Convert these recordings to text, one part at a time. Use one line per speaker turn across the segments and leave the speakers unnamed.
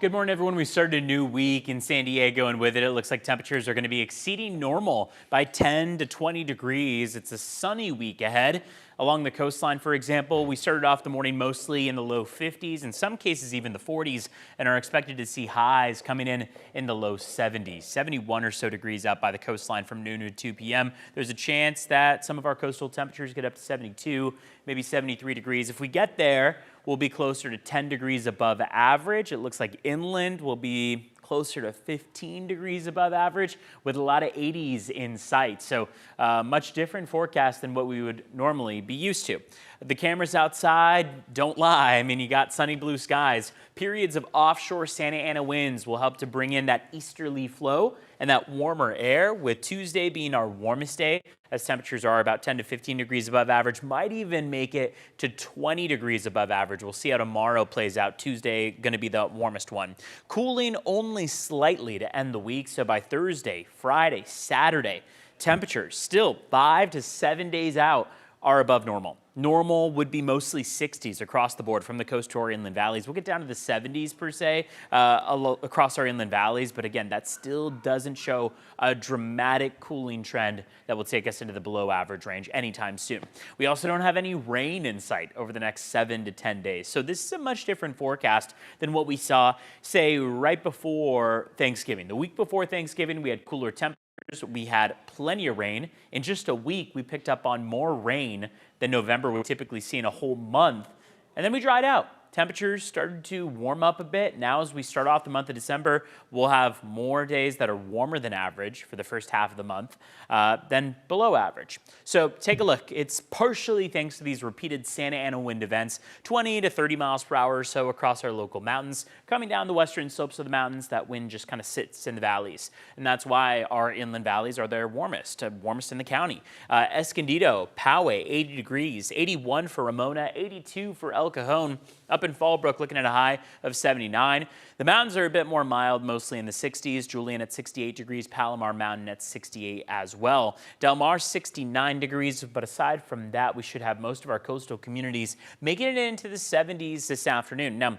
Good morning, everyone. We started a new week in San Diego, and with it, it looks like temperatures are going to be exceeding normal by 10 to 20 degrees. It's a sunny week ahead. Along the coastline, for example, we started off the morning mostly in the low 50s, in some cases even the 40s, and are expected to see highs coming in the low 70s, 71 or so degrees out by the coastline from noon to 2 p.m. There's a chance that some of our coastal temperatures get up to 72, maybe 73 degrees. If we get there, we'll be closer to 10 degrees above average. It looks like inland will be closer to 15 degrees above average with a lot of 80s in sight. So much different forecast than what we would normally be used to. The cameras outside don't lie. I mean, you got sunny blue skies. Periods of offshore Santa Ana winds will help to bring in that easterly flow and that warmer air, with Tuesday being our warmest day, as temperatures are about 10 to 15 degrees above average, might even make it to 20 degrees above average. We'll see how tomorrow plays out. Tuesday going to be the warmest one. Cooling only slightly to end the week, so by Thursday, Friday, Saturday, temperatures still 5 to 7 days out are above normal. Normal would be mostly 60s across the board from the coast to our inland valleys. We'll get down to the 70s per se across our inland valleys, but again, that still doesn't show a dramatic cooling trend that will take us into the below average range anytime soon. We also don't have any rain in sight over the next 7 to 10 days. So this is a much different forecast than what we saw, say, right before Thanksgiving. The week before Thanksgiving, we had cooler temperatures. We had plenty of rain. In just a week, we picked up on more rain than November would typically see in a whole month. And then we dried out. Temperatures started to warm up a bit. Now, as we start off the month of December, we'll have more days that are warmer than average for the first half of the month than below average. So take a look. It's partially thanks to these repeated Santa Ana wind events, 20 to 30 miles per hour or so across our local mountains. Coming down the western slopes of the mountains, that wind just kind of sits in the valleys. And that's why our inland valleys are their warmest in the county. Escondido, Poway, 80 degrees, 81 for Ramona, 82 for El Cajon. Up in Fallbrook, looking at a high of 79. The mountains are a bit more mild, mostly in the 60s. Julian at 68 degrees, Palomar Mountain at 68 as well. Del Mar, 69 degrees, but aside from that, we should have most of our coastal communities making it into the 70s this afternoon. Now,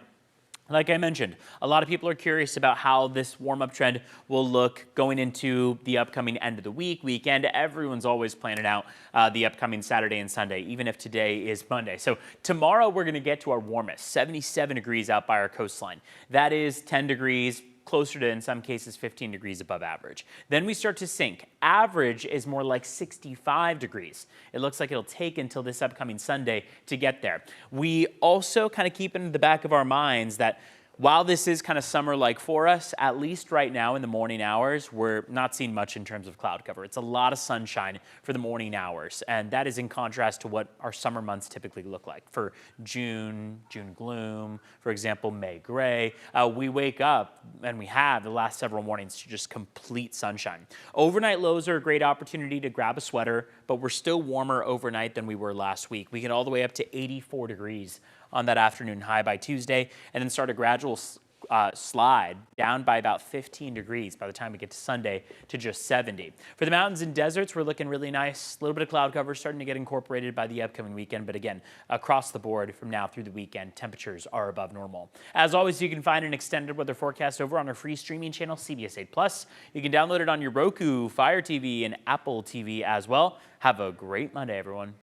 like I mentioned, a lot of people are curious about how this warm-up trend will look going into the upcoming end of the weekend. Everyone's always planning out the upcoming Saturday and Sunday, even if today is Monday. So tomorrow we're going to get to our warmest, 77 degrees out by our coastline. That is 10 degrees closer to, in some cases, 15 degrees above average. Then we start to sink. Average is more like 65 degrees. It looks like it'll take until this upcoming Sunday to get there. We also kind of keep in the back of our minds that while this is kind of summer-like for us, at least right now in the morning hours, we're not seeing much in terms of cloud cover. It's a lot of sunshine for the morning hours, and that is in contrast to what our summer months typically look like. For June gloom, for example, May gray, we wake up and we have the last several mornings to just complete sunshine. Overnight lows are a great opportunity to grab a sweater, but we're still warmer overnight than we were last week. We get all the way up to 84 degrees on that afternoon high by Tuesday, and then start a gradual slide down by about 15 degrees by the time we get to Sunday to just 70. For the mountains and deserts, we're looking really nice. A little bit of cloud cover starting to get incorporated by the upcoming weekend, but again, across the board from now through the weekend, temperatures are above normal. As always, you can find an extended weather forecast over on our free streaming channel, CBS 8+. You can download it on your Roku, Fire TV, and Apple TV as well. Have a great Monday, everyone.